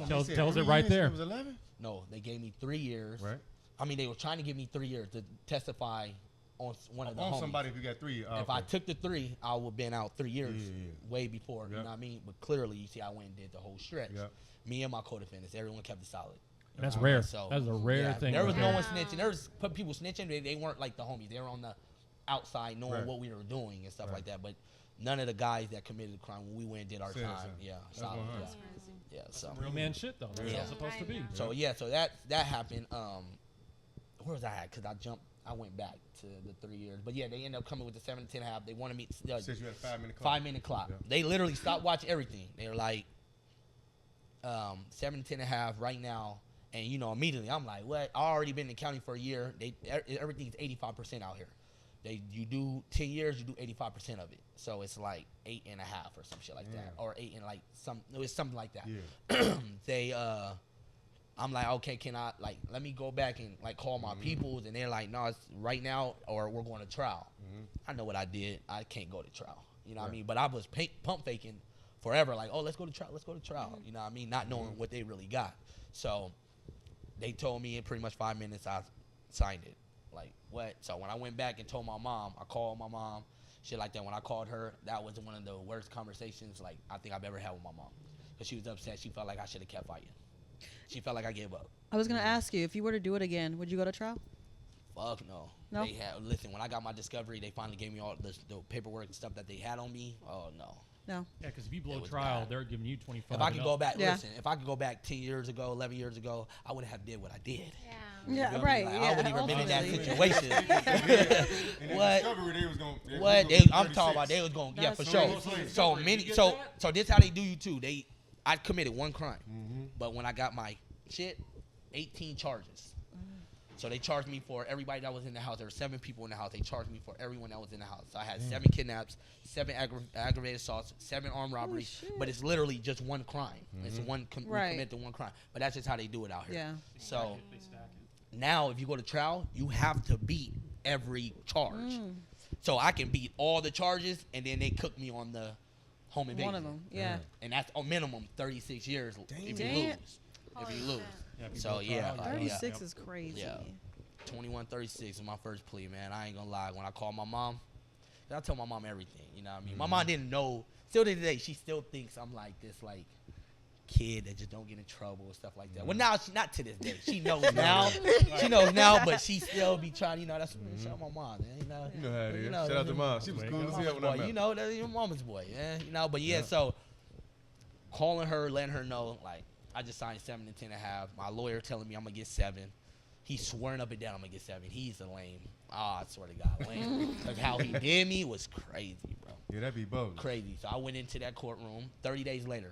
Tells it right there. It was 11? no, they gave me 3 years. Right. I mean, they were trying to give me 3 years to testify on one of the On homies. somebody who got 3. If I took the 3, I would have been out 3 years, Yeah. way before. You Yep. know what I mean? But clearly, you see, I went and did the whole stretch. Yep. Me and my co-defendants, everyone kept it solid. And that's rare. So That's a rare yeah, thing. There was right no there. one snitching. There was people snitching. They weren't like the homies. They were on the outside, knowing Right. what we were doing and stuff Right. like that. But none of the guys that committed the crime when we went and did our Same, time. same. Yeah, That's solid. 100. Yeah. So Real man shit though. That's Yeah. how it's supposed to be. So so that happened. Where was I at? Cause I went back to the 3 years. But yeah, they ended up coming with the 7 to 10 and a half. They wanted me Since you had a 5-minute clock. 5-minute clock. Yeah. They literally stopped watching everything. They were like 7 to 10 and a half right now. And you know, immediately I'm like, what? I already been in the county for a year. Everything's 85% out here. You do 10 years, you do 85% of it. So it's like 8.5 or some shit like that, or 8 and like it was something like that. Yeah. I'm like, okay, can I let me go back and like call my peoples, and they're like, no, it's right now or we're going to trial. I know what I did. I can't go to trial. You know what I mean? But I was pump faking forever, like, oh, let's go to trial. Let's go to trial. You know what I mean? Not knowing what they really got. So they told me in pretty much 5 minutes I signed it. Like, what? So when I went back and told my mom, I called my mom, shit like that. When I called her, that was one of the worst conversations like I think I've ever had with my mom. Because she was upset. She felt like I should have kept fighting. She felt like I gave up. I was gonna ask you, if you were to do it again, would you go to trial? Fuck no. No? Listen, when I got my discovery, they finally gave me all the paperwork and stuff that they had on me. Oh, no. No. Yeah, because if you blow It was trial, bad. they're giving you 25. If I could go back, Yeah. listen, if I could go back 10 years ago, 11 years ago, I would have did what I did. You Yeah, feel me? right. Like, yeah, I wouldn't even been in that ultimately. situation. And in What? Discovery, they was going What? I'm talking about they was going, yeah, for That's sure. crazy. So many, so this how they do you too. I committed one crime, but when I got my shit, 18 charges. So they charged me for everybody that was in the house. There were 7 people in the house. They charged me for everyone that was in the house. So I had 7 kidnaps, 7 aggravated assaults, 7 armed robberies. shit. But it's literally just one crime. It's one we Right. commit the one crime. But that's just how they do it out here. Yeah. So now if you go to trial, you have to beat every charge. So I can beat all the charges, and then they cook me on the home invasion. One of them. Yeah. And that's a minimum 36 years if you Damn. lose. If you lose. Yeah, if you So, blow yeah, trial, like, yeah. 36 is crazy. Yeah. 2136 was my first plea, man. I ain't gonna lie. When I called my mom, I told my mom everything. You know what I mean? My mom didn't know. Still to today, she still thinks I'm like this, like, kid that just don't get in trouble and stuff like that. Well, now she not to this day. She knows now. She knows now, but she still be trying. You know, that's shout out my mom, man. You know, You know how it is. You know, Shout out to mom. She was Way cool to as go. hell when I boy, met you her. know, that's your mama's boy, yeah. You know, but yeah, so calling her, letting her know, like, I just signed 7 to 10 and a half. My lawyer telling me I'm gonna get 7. He's swearing up and down I'm gonna get 7. He's a lame. I swear to God, lame. Cause how he did me was crazy, bro. Yeah, that'd be bogus. Crazy. So I went into that courtroom. 30 days later,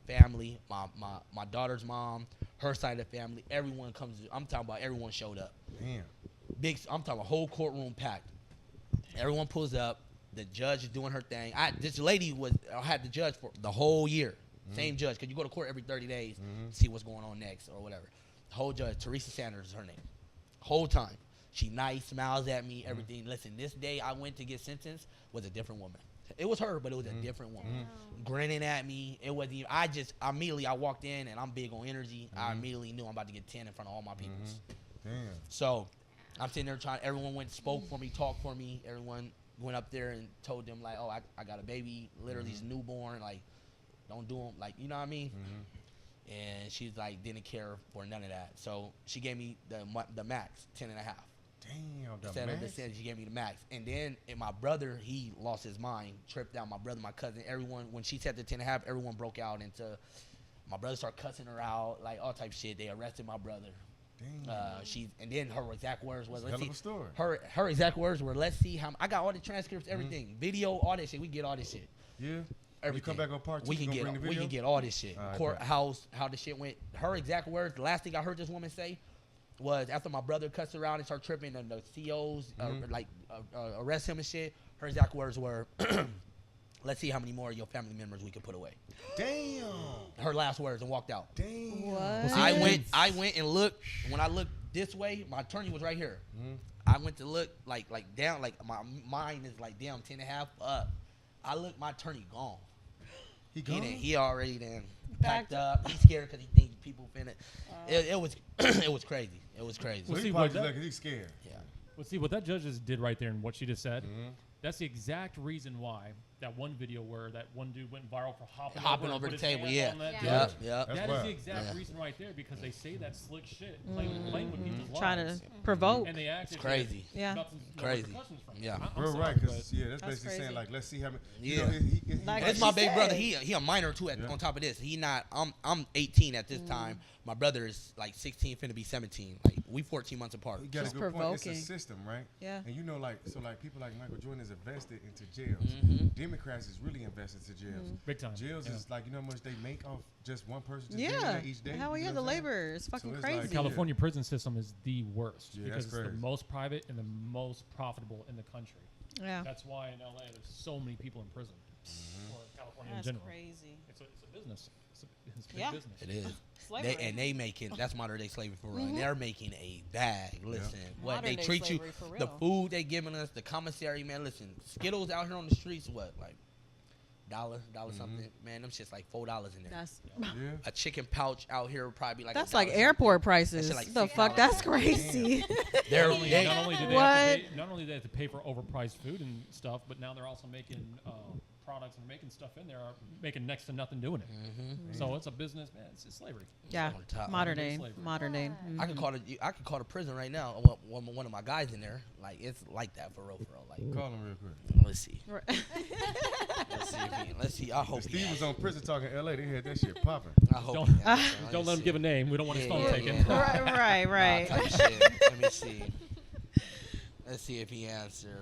family, my daughter's mom, her side of the family, everyone comes. I'm talking about everyone showed up. Damn. I'm talking about whole courtroom packed. Everyone pulls up. The judge is doing her thing. This lady had the judge for the whole year. Same judge, because you go to court every 30 days, see what's going on next or whatever. The whole judge, Teresa Sanders is her name. Whole time. She nice, smiles at me, everything. Listen, this day I went to get sentenced was a different woman. It was her, but it was a different woman. Grinning at me. It wasn't even, I walked in and I'm big on energy. I immediately knew I'm about to get 10 in front of all my peoples. Damn. So I'm sitting there everyone went, spoke for me, talked for me. Everyone went up there and told them like, oh, I got a baby, literally he's newborn, like, don't do him, like, you know what I mean? And she's like, didn't care for none of that. So she gave me the max, 10 and a half. Damn, the Instead of the max? sentence, she gave me the max. And then my brother, he lost his mind, tripped out. My brother, my cousin, everyone, when she said the 10 and a half, everyone broke out into, my brother started cussing her out, like all type of shit. They arrested my brother. Damn. And then her exact words was, Hell of a story. her exact words were, let's see how, I got all the transcripts, everything, video, all that shit. We can get all this shit. Yeah. Everything. You come back on part 2, We you can gonna bring the we video? can get all this shit. All right, Courthouse, how the shit went. Her exact words. The last thing I heard this woman say was after my brother cuts her out and started tripping, and the COs arrest him and shit. Her exact words were, "Let's see how many more of your family members we can put away." Damn. Her last words, and walked out. Damn. What? I went and looked. When I looked this way, my attorney was right here. I went to look like down, like my mind is like damn 10 and a half up. I looked, my attorney gone. He already then packed up. He's scared because he thinks people finna. It was it was crazy. It was crazy. So Well, he see, probably what just that- like, he's scared. Yeah. Well, see, what that judge just did right there and what she just said, that's the exact reason why that one video where that one dude went viral for hopping over and the put his table, hands yeah. on that Yeah. judge. Yep. Yep. That's That is wild. the exact Yeah. reason right there because they say that slick shit, playing with people's Trying lives. to provoke. And they act It's crazy. Yeah. Nothing, no Crazy. repercussions from it. Yeah. I'm Real sorry, right, because but- that's That's basically saying crazy. like, let's see how many. Yeah. You know, Like It's she my big said. brother. He a minor too. Yeah. On top of this, I'm 18 at this time. My brother is like 16, finna be 17. Like we 14 months apart. You got Just a good point. It's provoking. a system, right? Yeah. And you know, like, so like people like Michael Jordan is invested into jails. Democrats is really invested into jails. Big time. Jails Yeah. is like, you know how much they make off just one person just being Yeah. there each day? Hell You yeah, know the what I'm saying? labor is fucking it's like- crazy. The California prison system is the worst Yeah, because that's it's the crazy. most private and the most profitable in the country. Yeah. That's why in LA there's so many people in prison, or California That's in general. crazy. It's a business. It's a big Yeah. business. It is. Slavery. They making, that's modern day slavery for real. And they're making a bag. Listen, what Modern they day treat you, slavery for the real. food they giving us, the commissary, man. Listen, Skittles out here on the streets, what, like dollar something, man. Them shit's like $4 in there. That's Yeah. A chicken pouch out here would probably be like that's $1 like something. airport prices. That shit like The fuck? $6. That's crazy. They're, Not only, they, not only do they What? have to pay, not only do they have to pay for overpriced food and stuff, but now they're also making products and making stuff in there, are making next to nothing doing it. So it's a business, man. It's slavery. Yeah. on top. Modern Modern day day. slavery. Modern day. I could call the prison right now. One of my guys in there, like it's like that for real. Like, Call him real quick. let's see. Right. Let's see. I hope he Steve was answers. on prison talking LA. They had that shit popping. I hope Don't- he answers. Don't let him give a name. We don't want his phone Yeah, taken. yeah. right. Type shit. Let me see. Let's see if he answer.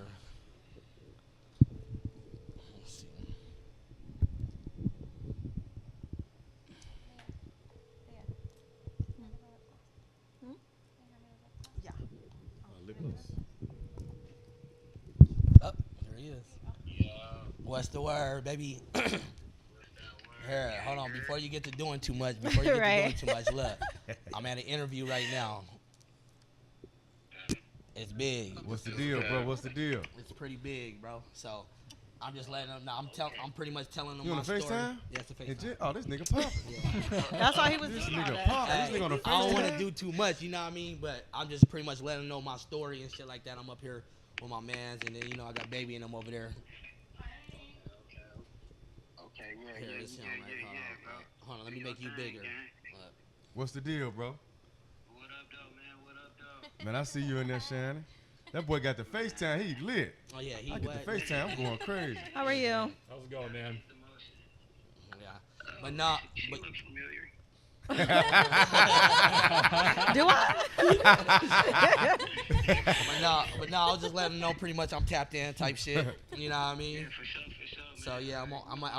Let's see. Yeah. Oh, there he is. What's the word, baby? Here, hold on. Before you get to doing too much, Right. look. I'm at an interview right now. It's big. What's the deal, bro? What's the deal? It's pretty big, bro. So I'm just letting them know. I'm pretty much telling them You on my the story. FaceTime? Yeah, it's a Hey, FaceTime. oh, this nigga popping. That's why he was This doing all nigga that. popping. This nigga on the I don't want FaceTime. to do too much, you know what I mean? But I'm just pretty much letting them know my story and shit like that. I'm up here with my mans, and then I got baby and them over there. Okay, yeah, Here, yeah, this yeah, sound like, yeah, bro. hold on, let me make you bigger. What's the deal, bro? What up, though, man? What up, though? Man, I see you in there, Shannon. That boy got the FaceTime. He lit. Oh yeah, he I get the what? FaceTime. I'm going crazy. How are you? How's it going, man? Yeah, but nah, She but looks familiar. Do I? But no, I was just letting them know pretty much I'm tapped in type shit. You know what I mean? Yeah, for sure, man. So yeah, I'm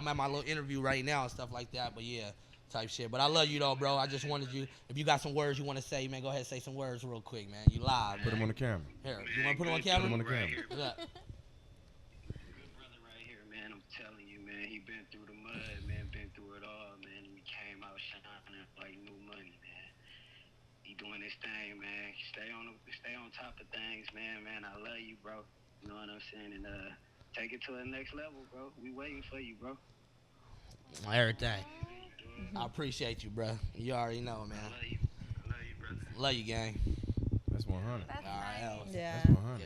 at my little interview right now and stuff like that. But yeah, type shit. But I love you though, bro. I just wanted you. If you got some words you want to say, man, go ahead and say some words real quick, man. You live. Put him on the camera. Here, you want to put him on Put camera? him on the Right camera. here. Yeah. Good brother right here, man. I'm telling you, man. He been through the mud, man. Been through it all, man. And he came out shining like new money, man. He doing his thing, man. Stay on top of things, man. Man, I love you, bro. You know what I'm saying? And take it to the next level, bro. We waiting for you, bro. Everything. I appreciate you, bro. You already know, man. I love you. I love you, brother. Love you, gang. That's 100. That's All right, nice. hell. Yeah. That's 100. Yeah.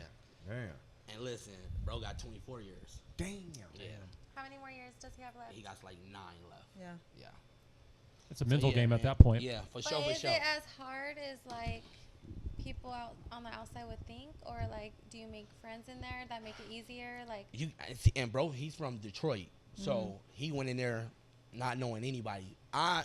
Damn. And listen, bro got 24 years. Damn. Yeah. How many more years does he have left? He got like 9 left. Yeah. Yeah. It's a mental yeah, game at man. that point. Yeah, for But sure, for is sure. it as hard as like people out on the outside would think, or like do you make friends in there that make it easier? Like And bro, he's from Detroit, so he went in there not knowing anybody. I'm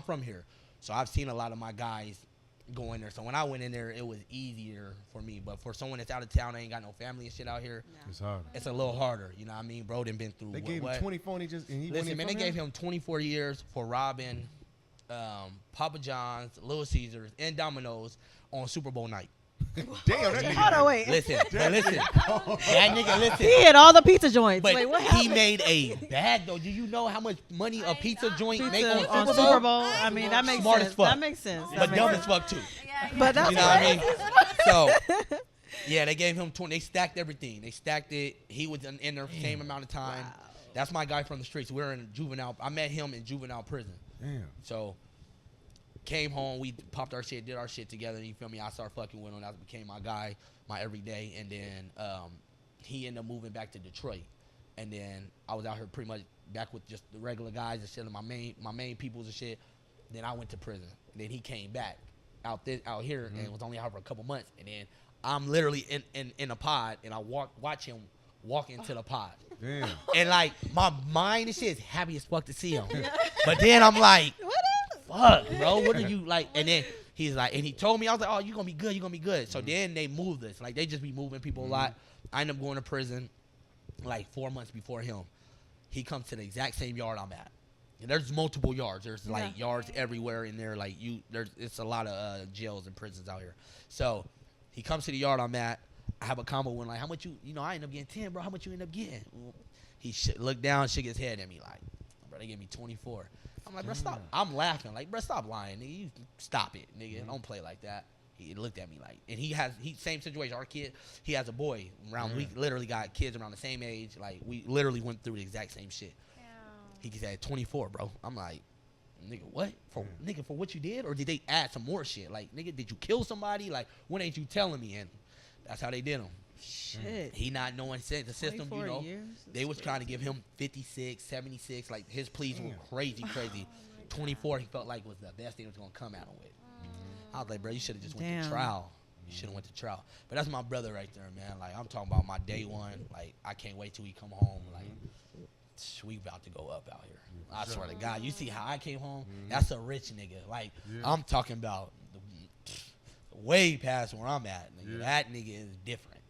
from here, so I've seen a lot of my guys go in there. So when I went in there, it was easier for me. But for someone that's out of town, ain't got no family and shit out here, It's hard. it's a little harder. You know what I mean? Bro, done been through. They gave him 24 and he just. And he Listen, man, they gave him 24 years for robbing Papa John's, Little Caesars, and Domino's on Super Bowl night. Damn, that Hold nigga. on, wait. Listen, that nigga, listen. He hit all the pizza joints. But Wait, what he happened? made a bag though. Do you know how much money a I pizza know. joint make Pizza on on Super Bowl? I mean, that makes Smart sense. as fuck. That makes sense. That But makes dumb sense. as fuck too. yeah, But that's You know what I mean? crazy. So, yeah, they gave him 20. They stacked everything. They stacked it. He was in the same amount of time. Wow. That's my guy from the streets. We're in juvenile. I met him in juvenile prison. Damn. So, came home. We popped our shit, did our shit together. You feel me? I started fucking with him. That became my guy, my everyday. And then he ended up moving back to Detroit. And then I was out here pretty much back with just the regular guys and shit, and my main peoples and shit. Then I went to prison. And then he came back out here and was only out for a couple months. And then I'm literally in a pod, and I watch him walk into the pod. Damn. And like my mind and shit is happy as fuck to see him. But then I'm like, fuck, bro, what are you like? And then he's like, and he told me, I was like, oh, you're gonna be good, you're gonna be good. So then they moved us. Like they just be moving people a lot. I ended up going to prison like 4 months before him. He comes to the exact same yard I'm at. And there's multiple yards. There's like yards everywhere in there. Like it's a lot of jails and prisons out here. So he comes to the yard I'm at. I have a combo when like, how much I end up getting 10, bro. How much you end up getting? He looked down, shook his head at me like, bro, they gave me 24. I'm like, bro, stop. I'm laughing like, bro, stop lying, nigga. You stop it, nigga. Don't play like that. He looked at me like, and he same situation. Our kid, he has a boy around. We literally got kids around the same age. Like we literally went through the exact same shit. He said 24, bro. I'm like, nigga, what? For what you did, or did they add some more shit? Like, nigga, did you kill somebody? Like, when ain't you telling me? And that's how they did him. Shit. He not knowing the system, 24 years? They was trying to give him 56, 76. Like his pleas were crazy. 24, he felt like was the best thing that was gonna come at him with. I was like, bro, you should have just went to trial. You should have went to trial. But that's my brother right there, man. Like I'm talking about my day one. Like I can't wait till he come home. Like we about to go up out here. I swear to God. You see how I came home? That's a rich nigga. Like I'm talking about way past where I'm at. Nigga. That nigga is different.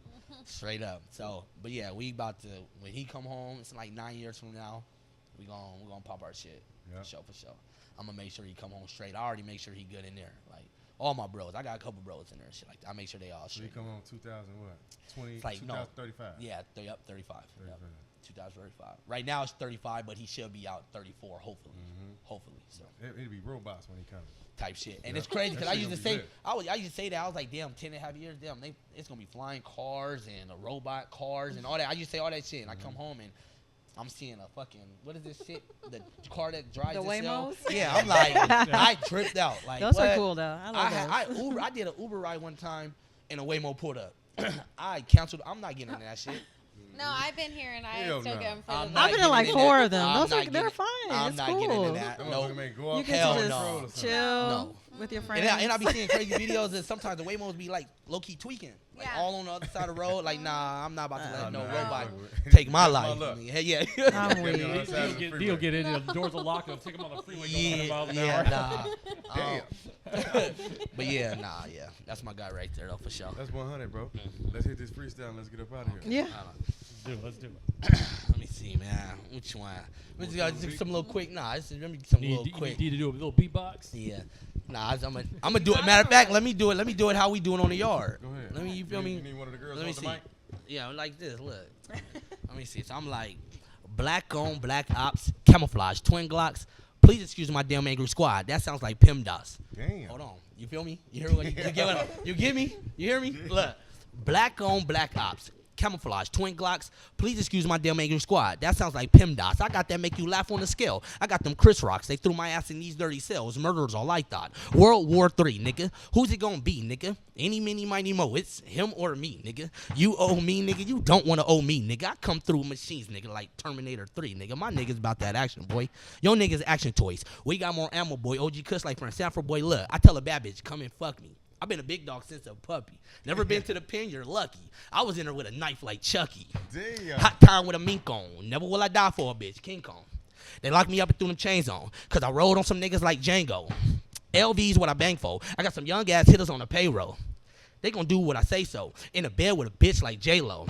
Straight up. So, but yeah, we about to when he come home, it's like 9 years from now, we're gonna pop our shit. For sure. I'm gonna make sure he come home straight. I already make sure he good in there. Like all my bros. I got a couple bros in there and shit like that. I make sure they all So you straight. come on 2000 what? 20, It's like, 2035. Yeah, 35. 35. Yep. 2035. Right now it's 35, but he should be out 34, hopefully. Hopefully. So It'll be robots when he comes. type shit. And it's crazy because That I shit used to gonna say be lit. I used to say that I was like, damn, 10 and a half years, damn, it's gonna be flying cars and robot cars and all that. I used to say all that shit, and I come home and I'm seeing a fucking what is this shit? The car that drives The itself. Waymos? Yeah, I'm like, I tripped out. Like Those what? are cool though. I love those. I did an Uber ride one time and a Waymo pulled up. I canceled. I'm not getting into that shit. No, I've been here and I Hell still no. get them for I'm the not I've been in like getting 4 that. of them. I'm Those not are they're getting- fine. I'm It's not cool. getting into that. Them No. motherfuckers may go up You get Hell to no. just chill No. with your friends. And I be seeing crazy videos that sometimes the Waymos be like low key tweaking. like Yeah. all on the other side of the road. Like, nah, I'm not about to let no nah, robot nah. take my That's my life. luck. I mean, hey, yeah. I'm Yeah, weak. yeah. Outside of the freeway. Deal get in, the doors will lock, they'll take him on the freeway going 100 miles an yeah, hour. nah. Damn. But yeah, nah, yeah. That's my guy right there, though, for sure. That's 100, bro. Let's hit this freestyle and let's get up out of here. Yeah. Let's do it. Let me see, man. Which one? We just got some little quick. Nah, let me some little quick. Need to do a little beatbox. Yeah. Nah, I'm gonna do it. Matter of fact, let me do it. Let me do it how we doing on the yard. Go ahead. Let me. You feel me? You need one of the girls Let me hold the see. mic? Yeah, like this. Look. Let me see. So I'm like, black on black ops, camouflage, twin Glocks. Please excuse my damn angry squad. That sounds like PEMDAS. Damn. Hold on. You feel me? You hear what? You get what? You get me? You hear me? Look. Black on black ops. Camouflage, twin Glocks. Please excuse my damn angry squad. That sounds like PEMDAS. I got that make you laugh on the scale. I got them Chris Rocks. They threw my ass in these dirty cells. Murderers all I thought. World War III, nigga. Who's it gonna be, nigga? Any, mini, mighty, mo. It's him or me, nigga. You owe me, nigga. You don't wanna owe me, nigga. I come through machines, nigga, like Terminator 3, nigga. My niggas about that action, boy. Yo niggas action toys. We got more ammo, boy. OG Cuss like friend. Sanford, boy, look. I tell a bad bitch, come and fuck me. I've been a big dog since a puppy. Never been to the pen, you're lucky. I was in there with a knife like Chucky. Damn. Hot time with a mink on. Never will I die for a bitch. King Kong. They locked me up and threw them chains on. Cause I rode on some niggas like Django. LV's what I bang for. I got some young ass hitters on the payroll. They gonna do what I say so. In a bed with a bitch like J-Lo.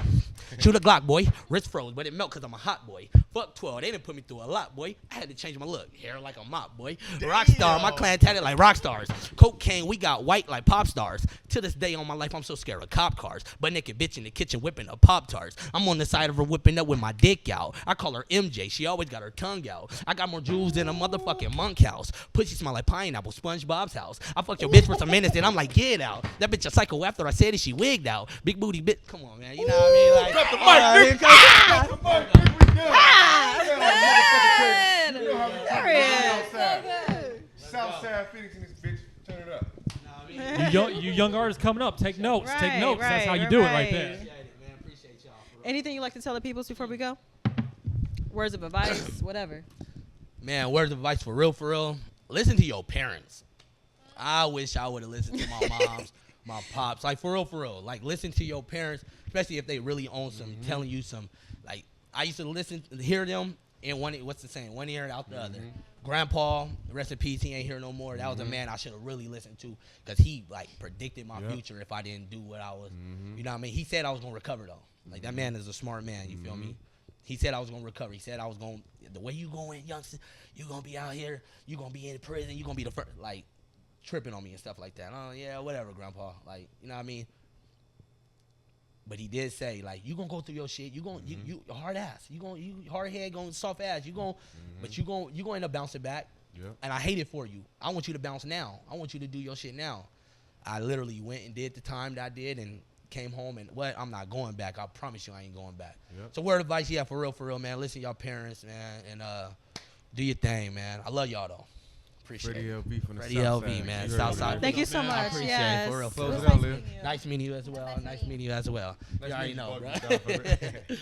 Shoot a Glock, boy. Wrist froze, but it melt cause I'm a hot boy. Fuck 12, they didn't put me through a lot, boy. I had to change my look. Hair like a mop, boy. Rockstar, my clan tatted like rock stars. Cocaine, we got white like pop stars. To this day on my life, I'm so scared of cop cars. But naked bitch in the kitchen whipping up Pop-Tarts. I'm on the side of her whipping up with my dick out. I call her MJ, she always got her tongue out. I got more jewels than a motherfucking monk house. Pussy smell like pineapple, SpongeBob's house. I fucked your bitch for some minutes, then I'm like, get out. That bitch a psycho after I said it, she wigged out. Big booty bitch, come on, man. You know what I mean? Like, Drop the mic, here Drop comes- the mic, Nick. We good. Good. You know how we do Period. outside. Southside Phoenix in this bitch. Turn it up. You young artists coming up, take notes. Take Right, notes. That's how you right, do it right. right there. Appreciate it, man. Appreciate y'all. For real. Anything you like to tell the peoples before we go? Words of advice, whatever. Man, words of advice for real, for real. Listen to your parents. I wish I would have listened to my moms, my pops. Like, for real, for real. Like, listen to your parents, especially if they really own some, telling you some. Like, I used to hear them in one, what's the saying? One ear and out the other. Grandpa, rest in peace, he ain't here no more. That was a man I should have really listened to because he, like, predicted my future if I didn't do what I was. You know what I mean? He said I was going to recover, though. Like, that man is a smart man, you feel me? He said I was going to recover. He said I was going the way you going, youngster, you going to be out here, you going to be in prison, you going to be the first, like, tripping on me and stuff like that. Oh, yeah, whatever, Grandpa. Like, you know what I mean? But he did say, like, you gonna go through your shit. You gonna you hard ass. You hard head, going soft ass. You gonna, but you gonna end up bouncing back. Yep. And I hate it for you. I want you to bounce now. I want you to do your shit now. I literally went and did the time that I did and came home and I'm not going back. I promise you I ain't going back. Yep. So word of advice, yeah, for real, man. Listen to y'all parents, man, and do your thing, man. I love y'all though. Appreciate Freddie it. LV from the Freddie South LV, Side. man. You heard South it, Side. man. Thank you so I much. appreciate Yes. it, for real. Close It it was out, nice Liv. meeting you. Nice meeting you as well. Nice meeting you as well. Nice You already meeting know, you, bro. Bobby.